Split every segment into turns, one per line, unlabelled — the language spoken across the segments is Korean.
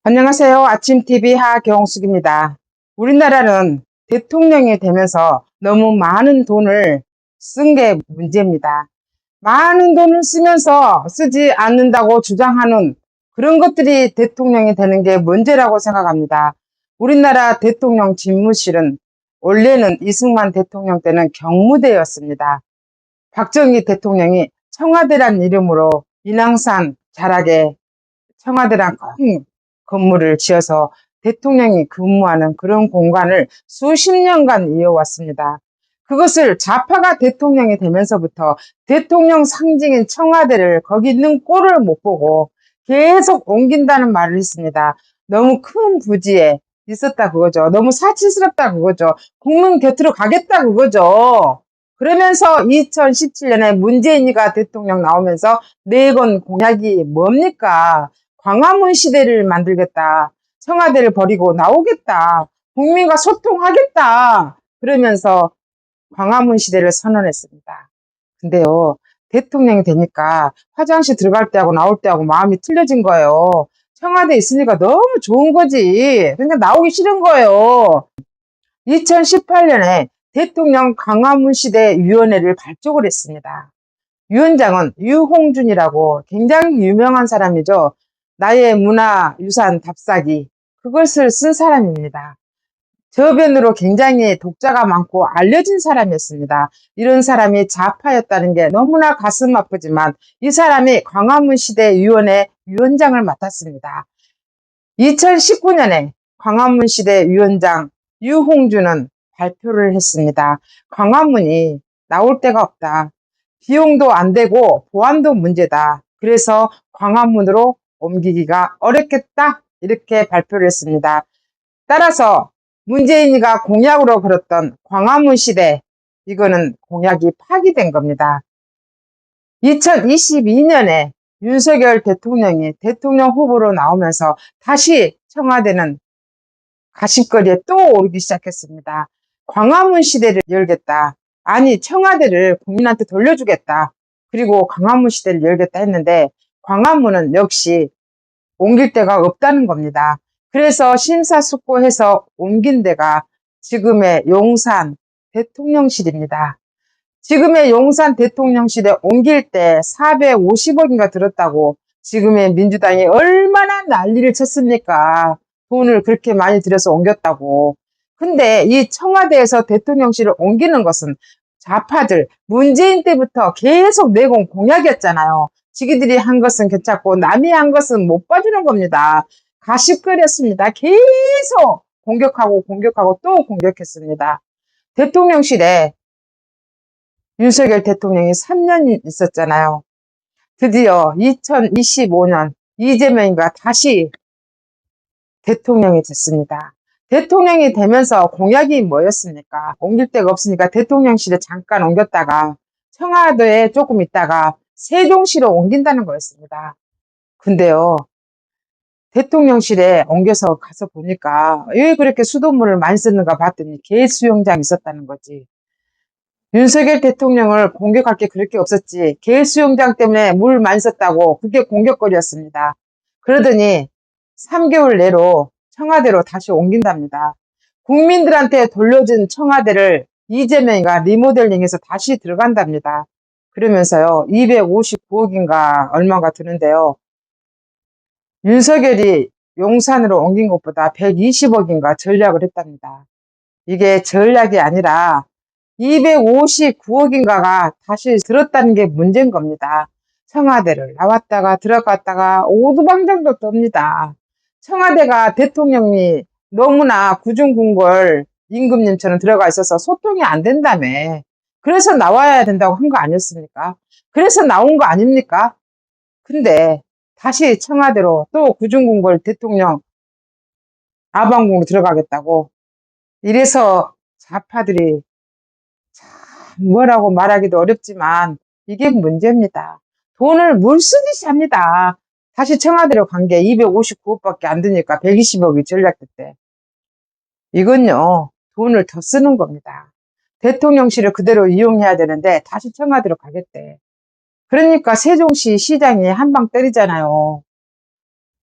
안녕하세요. 아침TV 하경숙입니다. 우리나라는 대통령이 되면서 너무 많은 돈을 쓴 게 문제입니다. 많은 돈을 쓰면서 쓰지 않는다고 주장하는 그런 것들이 대통령이 되는 게 문제라고 생각합니다. 우리나라 대통령 집무실은 원래는 이승만 대통령 때는 경무대였습니다. 박정희 대통령이 청와대란 이름으로 인왕산 자락에 청와대란 큰 건물을 지어서 대통령이 근무하는 그런 공간을 수십 년간 이어왔습니다. 그것을 좌파가 대통령이 되면서부터 대통령 상징인 청와대를 거기 있는 꼴을 못 보고 계속 옮긴다는 말을 했습니다. 너무 큰 부지에 있었다 그거죠. 너무 사치스럽다 그거죠. 국민 곁으로 가겠다 그거죠. 그러면서 2017년에 문재인이가 대통령 나오면서 내건 공약이 뭡니까? 광화문 시대를 만들겠다. 청와대를 버리고 나오겠다. 국민과 소통하겠다. 그러면서 광화문 시대를 선언했습니다. 근데요, 대통령이 되니까 화장실 들어갈 때하고 나올 때하고 마음이 틀려진 거예요. 청와대에 있으니까 너무 좋은 거지. 그러니까 나오기 싫은 거예요. 2018년에 대통령 광화문 시대 위원회를 발족을 했습니다. 위원장은 유홍준이라고 굉장히 유명한 사람이죠. 나의 문화유산 답사기, 그것을 쓴 사람입니다. 저변으로 굉장히 독자가 많고 알려진 사람이었습니다. 이런 사람이 좌파였다는 게 너무나 가슴 아프지만 이 사람이 광화문 시대 위원회 위원장을 맡았습니다. 2019년에 광화문 시대 위원장 유홍준은 발표를 했습니다. 광화문이 나올 데가 없다. 비용도 안 되고 보안도 문제다. 그래서 광화문으로 옮기기가 어렵겠다. 이렇게 발표를 했습니다. 따라서 문재인이가 공약으로 걸었던 광화문 시대, 이거는 공약이 파기된 겁니다. 2022년에 윤석열 대통령이 대통령 후보로 나오면서 다시 청와대는 가십거리에 또 오르기 시작했습니다. 광화문 시대를 열겠다. 아니, 청와대를 국민한테 돌려주겠다. 그리고 광화문 시대를 열겠다 했는데 광화문은 역시 옮길 데가 없다는 겁니다. 그래서 심사숙고해서 옮긴 데가 지금의 용산 대통령실입니다. 지금의 용산 대통령실에 옮길 때 450억인가 들었다고 지금의 민주당이 얼마나 난리를 쳤습니까? 돈을 그렇게 많이 들여서 옮겼다고. 근데 이 청와대에서 대통령실을 옮기는 것은 좌파들, 문재인 때부터 계속 내건 공약이었잖아요. 지기들이 한 것은 괜찮고 남이 한 것은 못 봐주는 겁니다. 가십거리였습니다. 계속 공격하고 또 공격했습니다. 대통령실에 윤석열 대통령이 3년 있었잖아요. 드디어 2025년 이재명이가 다시 대통령이 됐습니다. 대통령이 되면서 공약이 뭐였습니까? 옮길 데가 없으니까 대통령실에 잠깐 옮겼다가 청와대에 조금 있다가 세종시로 옮긴다는 거였습니다. 근데요, 대통령실에 옮겨서 가서 보니까 왜 그렇게 수돗물을 많이 쓰는가 봤더니 개 수영장이 있었다는 거지. 윤석열 대통령을 공격할 게 그렇게 없었지. 개 수영장 때문에 물 많이 썼다고 그게 공격거리였습니다. 그러더니 3개월 내로 청와대로 다시 옮긴답니다. 국민들한테 돌려준 청와대를 이재명이가 리모델링해서 다시 들어간답니다. 그러면서요, 259억인가 얼마가 드는데요. 윤석열이 용산으로 옮긴 것보다 120억인가 전략을 했답니다. 이게 전략이 아니라 259억인가가 다시 들었다는 게 문제인 겁니다. 청와대를 나왔다가 들어갔다가 오두방정도 떱니다. 청와대가 대통령이 너무나 구중궁궐 임금님처럼 들어가 있어서 소통이 안 된다며. 그래서 나와야 된다고 한 거 아니었습니까? 그래서 나온 거 아닙니까? 근데 다시 청와대로 또 구중궁궐 대통령 아방궁으로 들어가겠다고. 이래서 좌파들이 뭐라고 말하기도 어렵지만 이게 문제입니다. 돈을 물쓰듯이 합니다. 다시 청와대로 간 게 259억밖에 안 되니까 120억이 전략됐대. 이건요, 돈을 더 쓰는 겁니다. 대통령실을 그대로 이용해야 되는데 다시 청와대로 가겠대. 그러니까 세종시 시장이 한 방 때리잖아요.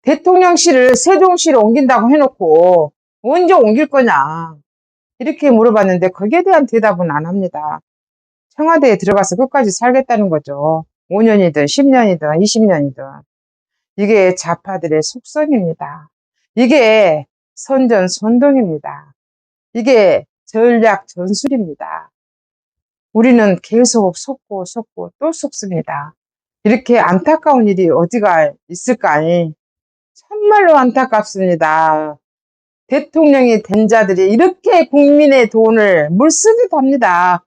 대통령실을 세종시로 옮긴다고 해놓고 언제 옮길 거냐 이렇게 물어봤는데 거기에 대한 대답은 안 합니다. 청와대에 들어가서 끝까지 살겠다는 거죠. 5년이든 10년이든 20년이든. 이게 좌파들의 속성입니다. 이게 선전선동입니다. 이게 전략 전술입니다. 우리는 계속 속고 또 속습니다. 이렇게 안타까운 일이 어디가 있을까? 참말로 안타깝습니다. 대통령이 된 자들이 이렇게 국민의 돈을 물쓰듯 합니다.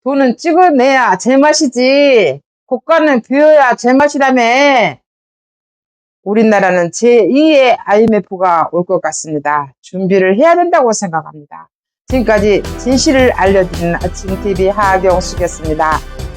돈은 찍어내야 제맛이지. 국가는 비워야 제맛이라며. 우리나라는 제2의 IMF가 올 것 같습니다. 준비를 해야 된다고 생각합니다. 지금까지 진실을 알려드리는 아침TV 하경숙이었습니다.